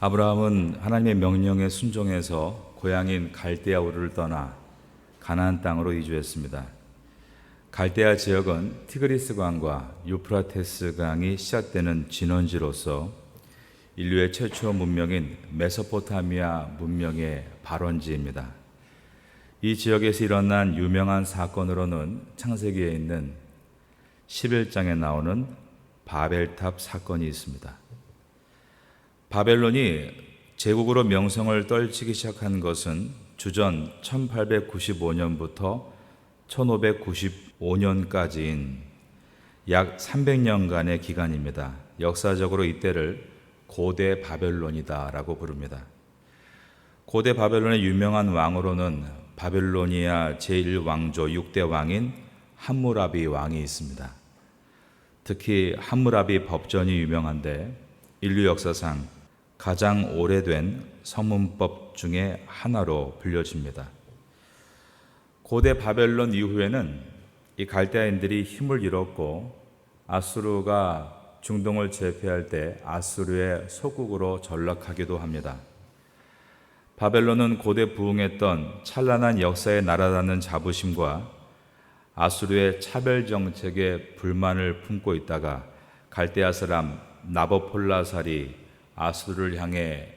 아브라함은 하나님의 명령에 순종해서 고향인 갈대아 우르를 떠나 가나안 땅으로 이주했습니다. 갈대아 지역은 티그리스 강과 유프라테스 강이 시작되는 진원지로서 인류의 최초 문명인 메소포타미아 문명의 발원지입니다. 이 지역에서 일어난 유명한 사건으로는 창세기에 있는 11장에 나오는 바벨탑 사건이 있습니다. 바벨론이 제국으로 명성을 떨치기 시작한 것은 주전 1895년부터 1595년까지인 약 300년간의 기간입니다. 역사적으로 이때를 고대 바벨론이다라고 부릅니다. 고대 바벨론의 유명한 왕으로는 바벨로니아 제1왕조 6대 왕인 함무라비 왕이 있습니다. 특히 함무라비 법전이 유명한데 인류 역사상 가장 오래된 서문법 중에 하나로 불려집니다. 고대 바벨론 이후에는 이 갈대아인들이 힘을 잃었고 아수르가 중동을 제패할 때 아수르의 속국으로 전락하기도 합니다. 바벨론은 고대 부흥했던 찬란한 역사의 나라라는 자부심과 아수르의 차별 정책에 불만을 품고 있다가 갈대아 사람 나보폴라살이 아수르를 향해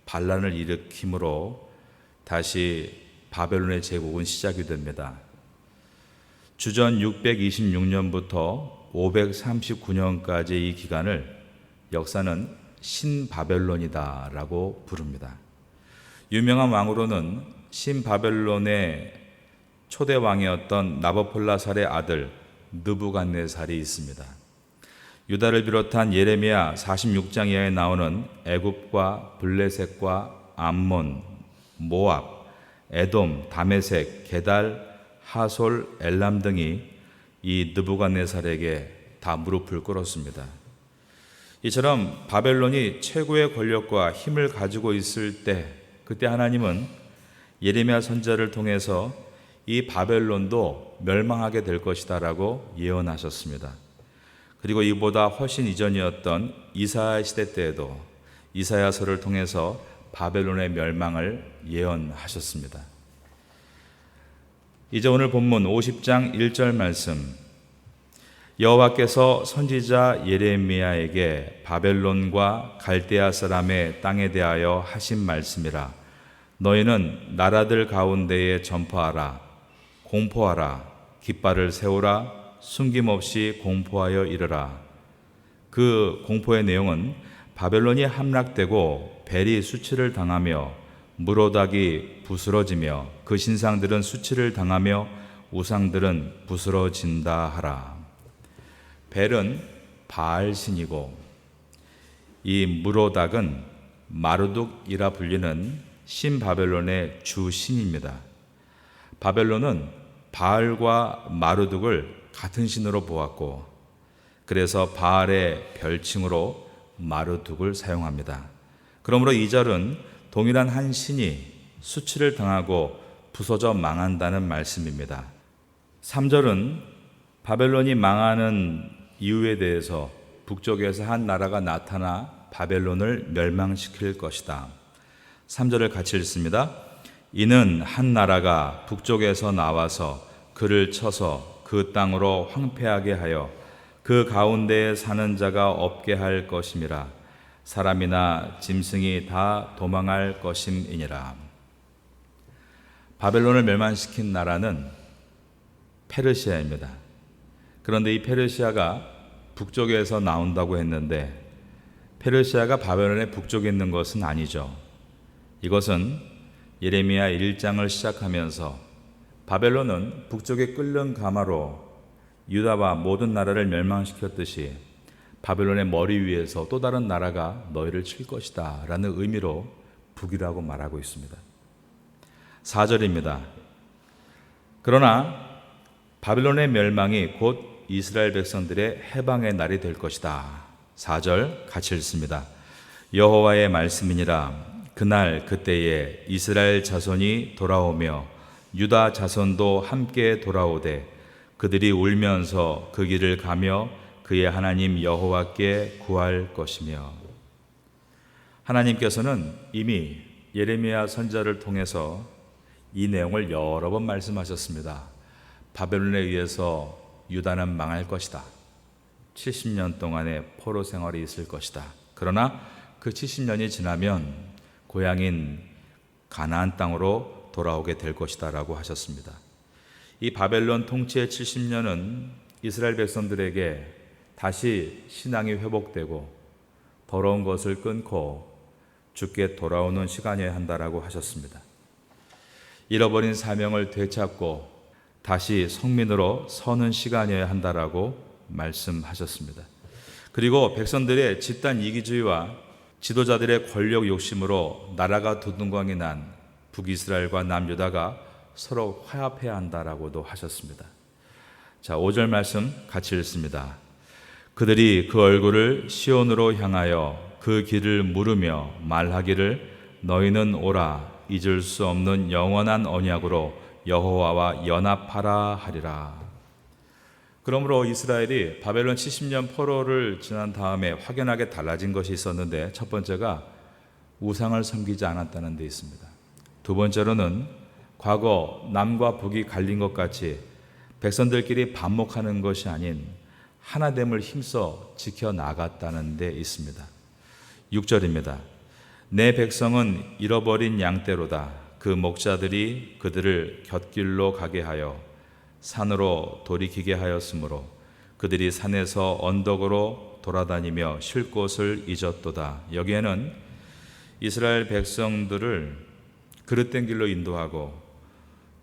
반란을 일으킴으로 다시 바벨론의 제국은 시작이 됩니다. 주전 626년부터 539년까지 이 기간을 역사는 신바벨론이다라고 부릅니다. 유명한 왕으로는 신바벨론의 초대 왕이었던 나보폴라살의 아들 느부갓네살이 있습니다. 유다를 비롯한 예레미야 46장 이하에 나오는 애굽과 블레셋과 암몬, 모압, 에돔, 다메섹, 게달, 하솔, 엘람 등이 이 느부갓네살에게 다 무릎을 꿇었습니다. 이처럼 바벨론이 최고의 권력과 힘을 가지고 있을 때 그때 하나님은 예레미야 선지자를 통해서 이 바벨론도 멸망하게 될 것이다라고 예언하셨습니다. 그리고 이보다 훨씬 이전이었던 이사야 시대 때에도 이사야서를 통해서 바벨론의 멸망을 예언하셨습니다. 이제 오늘 본문 50장 1절 말씀, 여호와께서 선지자 예레미야에게 바벨론과 갈대아 사람의 땅에 대하여 하신 말씀이라. 너희는 나라들 가운데에 전파하라, 공포하라, 깃발을 세우라, 숨김없이 공포하여 이르라. 그 공포의 내용은 바벨론이 함락되고 벨이 수치를 당하며 무로닥이 부스러지며 그 신상들은 수치를 당하며 우상들은 부스러진다 하라. 벨은 바알 신이고 이 무로닥은 마르둑이라 불리는 신바벨론의 주 신입니다. 바벨론은 바알과 마르둑을 같은 신으로 보았고 그래서 바알의 별칭으로 마르둑을 사용합니다. 그러므로 2절은 동일한 한 신이 수치를 당하고 부서져 망한다는 말씀입니다. 3절은 바벨론이 망하는 이유에 대해서 북쪽에서 한 나라가 나타나 바벨론을 멸망시킬 것이다. 3절을 같이 읽습니다. 이는 한 나라가 북쪽에서 나와서 그를 쳐서 그 땅으로 황폐하게 하여 그 가운데에 사는 자가 없게 할 것임이라. 사람이나 짐승이 다 도망할 것임이니라. 바벨론을 멸망시킨 나라는 페르시아입니다. 그런데 이 페르시아가 북쪽에서 나온다고 했는데 페르시아가 바벨론의 북쪽에 있는 것은 아니죠. 이것은 예레미야 1장을 시작하면서 바벨론은 북쪽에 끓는 가마로 유다와 모든 나라를 멸망시켰듯이 바벨론의 머리 위에서 또 다른 나라가 너희를 칠 것이다 라는 의미로 북이라고 말하고 있습니다. 4절입니다. 그러나 바벨론의 멸망이 곧 이스라엘 백성들의 해방의 날이 될 것이다. 4절 같이 읽습니다. 여호와의 말씀이니라. 그날 그때에 이스라엘 자손이 돌아오며 유다 자손도 함께 돌아오되 그들이 울면서 그 길을 가며 그의 하나님 여호와께 구할 것이며. 하나님께서는 이미 예레미야 선지자를 통해서 이 내용을 여러 번 말씀하셨습니다. 바벨론에 의해서 유다는 망할 것이다. 70년 동안의 포로 생활이 있을 것이다. 그러나 그 70년이 지나면 고향인 가나안 땅으로 돌아오게 될 것이다 라고 하셨습니다. 이 바벨론 통치의 70년은 이스라엘 백성들에게 다시 신앙이 회복되고 더러운 것을 끊고 주께 돌아오는 시간이어야 한다라고 하셨습니다. 잃어버린 사명을 되찾고 다시 성민으로 서는 시간이어야 한다라고 말씀하셨습니다. 그리고 백성들의 집단 이기주의와 지도자들의 권력 욕심으로 나라가 두둥강이 난 북이스라엘과 남유다가 서로 화합해야 한다라고도 하셨습니다. 자, 5절 말씀 같이 읽습니다. 그들이 그 얼굴을 시온으로 향하여 그 길을 물으며 말하기를 너희는 오라 잊을 수 없는 영원한 언약으로 여호와와 연합하라 하리라. 그러므로 이스라엘이 바벨론 70년 포로를 지난 다음에 확연하게 달라진 것이 있었는데, 첫 번째가 우상을 섬기지 않았다는 데 있습니다. 두 번째로는 과거 남과 북이 갈린 것 같이 백성들끼리 반목하는 것이 아닌 하나됨을 힘써 지켜나갔다는 데 있습니다. 6절입니다. 내 백성은 잃어버린 양떼로다. 그 목자들이 그들을 곁길로 가게 하여 산으로 돌이키게 하였으므로 그들이 산에서 언덕으로 돌아다니며 쉴 곳을 잊었도다. 여기에는 이스라엘 백성들을 그릇된 길로 인도하고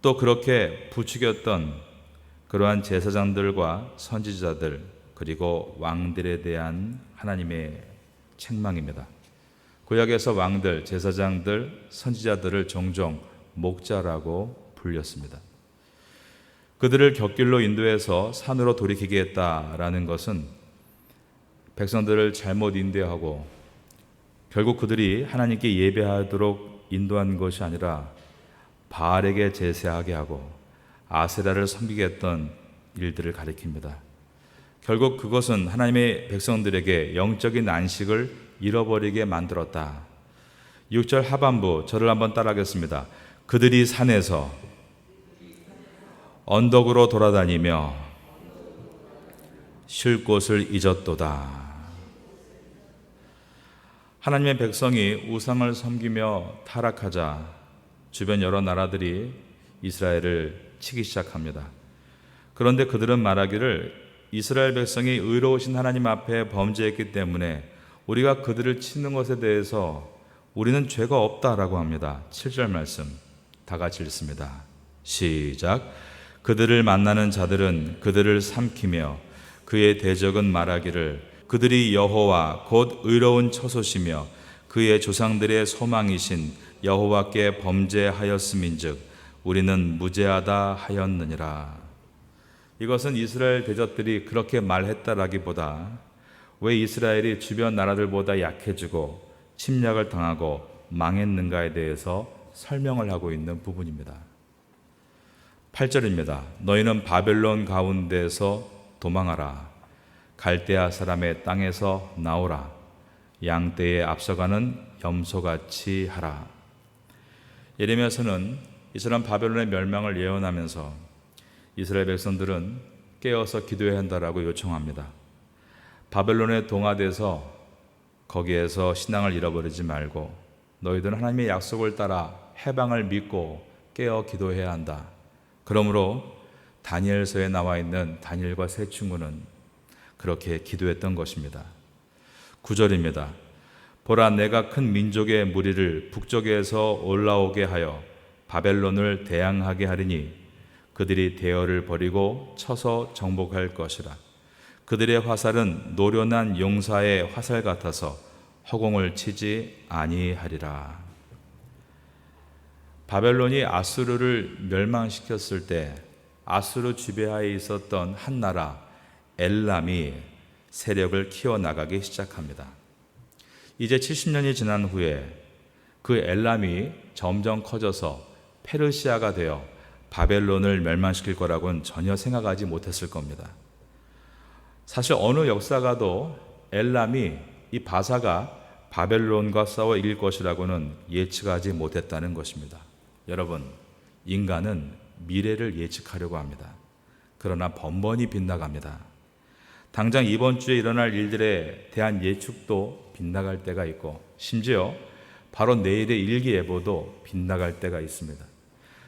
또 그렇게 부추겼던 그러한 제사장들과 선지자들 그리고 왕들에 대한 하나님의 책망입니다. 구약에서 왕들, 제사장들, 선지자들을 종종 목자라고 불렸습니다. 그들을 곁길로 인도해서 산으로 돌이키게 했다라는 것은 백성들을 잘못 인도하고 결국 그들이 하나님께 예배하도록 인도한 것이 아니라 바알에게 제사하게 하고 아세라를 섬기게 했던 일들을 가리킵니다. 결국 그것은 하나님의 백성들에게 영적인 안식을 잃어버리게 만들었다. 6절 하반부 저를 한번 따라하겠습니다. 그들이 산에서 언덕으로 돌아다니며 쉴 곳을 잊었도다. 하나님의 백성이 우상을 섬기며 타락하자 주변 여러 나라들이 이스라엘을 치기 시작합니다. 그런데 그들은 말하기를 이스라엘 백성이 의로우신 하나님 앞에 범죄했기 때문에 우리가 그들을 치는 것에 대해서 우리는 죄가 없다라고 합니다. 7절 말씀 다 같이 읽습니다. 시작. 그들을 만나는 자들은 그들을 삼키며 그의 대적은 말하기를 그들이 여호와 곧 의로운 처소시며 그의 조상들의 소망이신 여호와께 범죄하였음인즉 우리는 무죄하다 하였느니라. 이것은 이스라엘 대적들이 그렇게 말했다라기보다 왜 이스라엘이 주변 나라들보다 약해지고 침략을 당하고 망했는가에 대해서 설명을 하고 있는 부분입니다. 8절입니다. 너희는 바벨론 가운데서 도망하라. 갈대아 사람의 땅에서 나오라. 양떼에 앞서가는 염소같이 하라. 예레미야서는 이스라엘 바벨론의 멸망을 예언하면서 이스라엘 백성들은 깨어서 기도해야 한다라고 요청합니다. 바벨론에 동화돼서 거기에서 신앙을 잃어버리지 말고 너희들은 하나님의 약속을 따라 해방을 믿고 깨어 기도해야 한다. 그러므로 다니엘서에 나와 있는 다니엘과 세 친구는 그렇게 기도했던 것입니다. 9절입니다. 보라, 내가 큰 민족의 무리를 북쪽에서 올라오게 하여 바벨론을 대항하게 하리니 그들이 대열을 버리고 쳐서 정복할 것이라. 그들의 화살은 노련한 용사의 화살 같아서 허공을 치지 아니하리라. 바벨론이 아수르를 멸망시켰을 때 아수르 지배하에 있었던 한 나라 엘람이 세력을 키워나가기 시작합니다. 이제 70년이 지난 후에 그 엘람이 점점 커져서 페르시아가 되어 바벨론을 멸망시킬 거라고는 전혀 생각하지 못했을 겁니다. 사실 어느 역사가도 엘람이 이 바사가 바벨론과 싸워 이길 것이라고는 예측하지 못했다는 것입니다. 여러분, 인간은 미래를 예측하려고 합니다. 그러나 번번이 빗나갑니다. 당장 이번 주에 일어날 일들에 대한 예측도 빗나갈 때가 있고, 심지어 바로 내일의 일기예보도 빗나갈 때가 있습니다.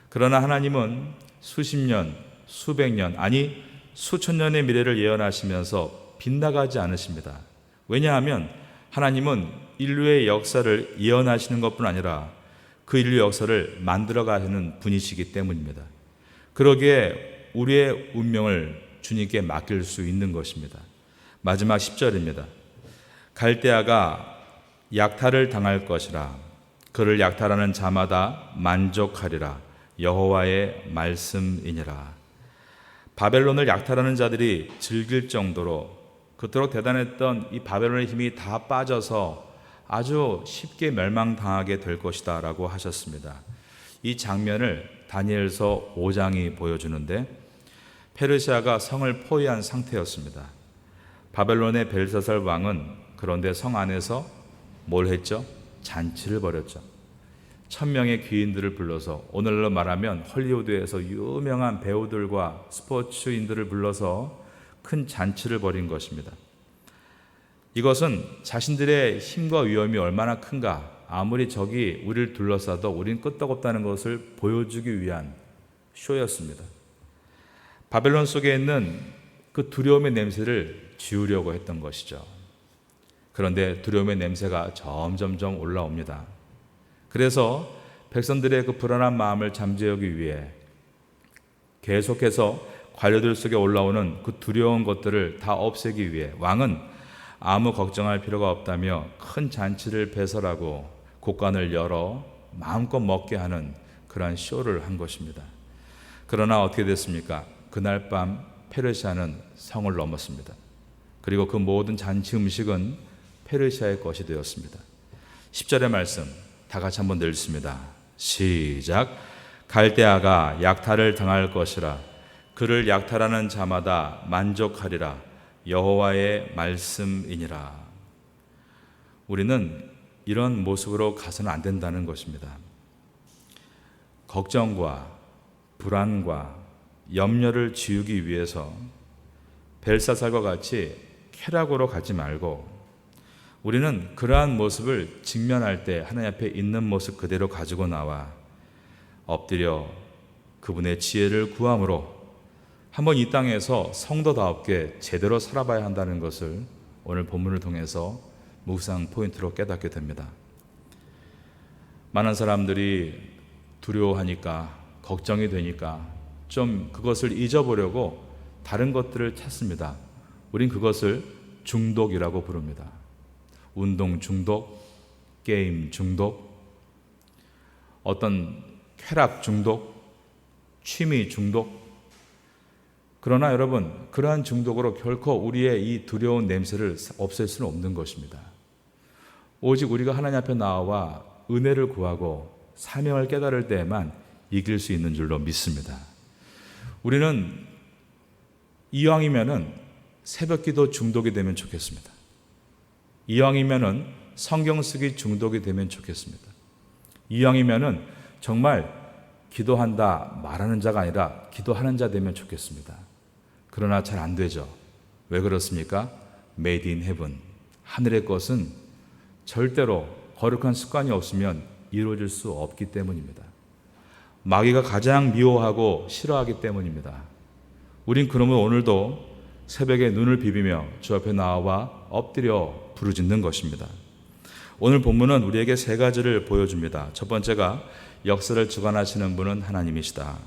그러나 하나님은 수십 년, 수백 년, 아니 수천 년의 미래를 예언하시면서 빗나가지 않으십니다. 왜냐하면 하나님은 인류의 역사를 예언하시는 것뿐 아니라 그 인류 역사를 만들어가시는 분이시기 때문입니다. 그러기에 우리의 운명을 주님께 맡길 수 있는 것입니다. 마지막 10절입니다. 갈대아가 약탈을 당할 것이라. 그를 약탈하는 자마다 만족하리라. 여호와의 말씀이니라. 바벨론을 약탈하는 자들이 즐길 정도로 그토록 대단했던 이 바벨론의 힘이 다 빠져서 아주 쉽게 멸망당하게 될 것이다 라고 하셨습니다. 이 장면을 다니엘서 5장이 보여주는데, 페르시아가 성을 포위한 상태였습니다. 바벨론의 벨사살 왕은 그런데 성 안에서 뭘 했죠? 잔치를 벌였죠. 1000명의 귀인들을 불러서, 오늘날로 말하면 헐리우드에서 유명한 배우들과 스포츠인들을 불러서 큰 잔치를 벌인 것입니다. 이것은 자신들의 힘과 위험이 얼마나 큰가, 아무리 적이 우리를 둘러싸도 우린 끄떡없다는 것을 보여주기 위한 쇼였습니다. 바벨론 속에 있는 그 두려움의 냄새를 지우려고 했던 것이죠. 그런데 두려움의 냄새가 점점점 올라옵니다. 그래서 백성들의 그 불안한 마음을 잠재우기 위해 계속해서 관료들 속에 올라오는 그 두려운 것들을 다 없애기 위해 왕은 아무 걱정할 필요가 없다며 큰 잔치를 배설하고 곡관을 열어 마음껏 먹게 하는 그러한 쇼를 한 것입니다. 그러나 어떻게 됐습니까? 그날 밤 페르시아는 성을 넘었습니다. 그리고 그 모든 잔치 음식은 페르시아의 것이 되었습니다. 10절의 말씀 다 같이 한번 읽습니다. 시작. 갈대아가 약탈을 당할 것이라. 그를 약탈하는 자마다 만족하리라. 여호와의 말씀이니라. 우리는 이런 모습으로 가서는 안 된다는 것입니다. 걱정과 불안과 염려를 지우기 위해서 벨사살과 같이 쾌락으로 가지 말고, 우리는 그러한 모습을 직면할 때 하나님 앞에 있는 모습 그대로 가지고 나와 엎드려 그분의 지혜를 구함으로 한번 이 땅에서 성도다웠게 제대로 살아봐야 한다는 것을 오늘 본문을 통해서 묵상 포인트로 깨닫게 됩니다. 많은 사람들이 두려워하니까, 걱정이 되니까 좀 그것을 잊어보려고 다른 것들을 찾습니다. 우린 그것을 중독이라고 부릅니다. 운동 중독, 게임 중독, 어떤 쾌락 중독, 취미 중독. 그러나 여러분, 그러한 중독으로 결코 우리의 이 두려운 냄새를 없앨 수는 없는 것입니다. 오직 우리가 하나님 앞에 나와 은혜를 구하고 사명을 깨달을 때에만 이길 수 있는 줄로 믿습니다. 우리는 이왕이면은 새벽기도 중독이 되면 좋겠습니다. 이왕이면은 성경 쓰기 중독이 되면 좋겠습니다. 이왕이면은 정말 기도한다 말하는 자가 아니라 기도하는 자 되면 좋겠습니다. 그러나 잘 안 되죠. 왜 그렇습니까? Made in heaven. 하늘의 것은 절대로 거룩한 습관이 없으면 이루어질 수 없기 때문입니다. 마귀가 가장 미워하고 싫어하기 때문입니다. 우린 그러면 오늘도 새벽에 눈을 비비며 주 앞에 나와 엎드려 부르짖는 것입니다. 오늘 본문은 우리에게 세 가지를 보여줍니다. 첫 번째가 역사를 주관하시는 분은 하나님이시다.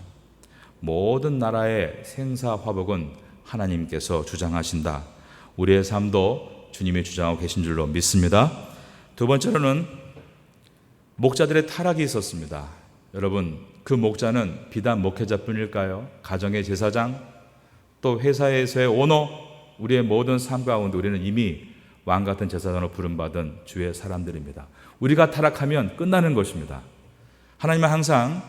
모든 나라의 생사화복은 하나님께서 주장하신다. 우리의 삶도 주님이 주장하고 계신 줄로 믿습니다. 두 번째로는 목자들의 타락이 있었습니다. 여러분, 그 목자는 비단 목회자뿐일까요? 가정의 제사장, 또 회사에서의 오너, 우리의 모든 삶 가운데 우리는 이미 왕같은 제사장으로 부름받은 주의 사람들입니다. 우리가 타락하면 끝나는 것입니다. 하나님은 항상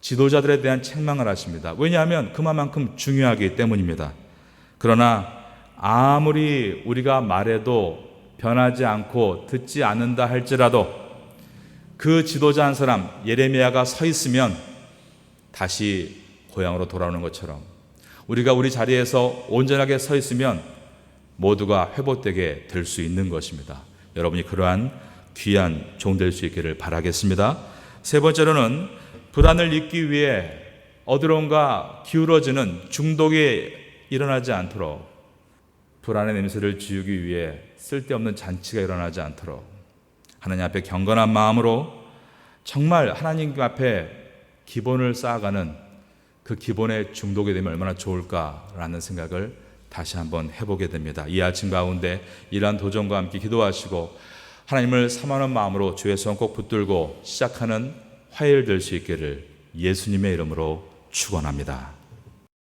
지도자들에 대한 책망을 하십니다. 왜냐하면 그만큼 중요하기 때문입니다. 그러나 아무리 우리가 말해도 변하지 않고 듣지 않는다 할지라도 그 지도자 한 사람 예레미야가 서 있으면 다시 고향으로 돌아오는 것처럼 우리가 우리 자리에서 온전하게 서 있으면 모두가 회복되게 될 수 있는 것입니다. 여러분이 그러한 귀한 종 될 수 있기를 바라겠습니다. 세 번째로는 불안을 잊기 위해 어디론가 기울어지는 중독이 일어나지 않도록, 불안의 냄새를 지우기 위해 쓸데없는 잔치가 일어나지 않도록 하나님 앞에 경건한 마음으로 정말 하나님 앞에 기본을 쌓아가는 그 기본에 중독이 되면 얼마나 좋을까라는 생각을 다시 한번 해보게 됩니다. 이 아침 가운데 이러한 도전과 함께 기도하시고 하나님을 사모하는 마음으로 주의 손 꼭 붙들고 시작하는 화요일 될 수 있기를 예수님의 이름으로 축원합니다.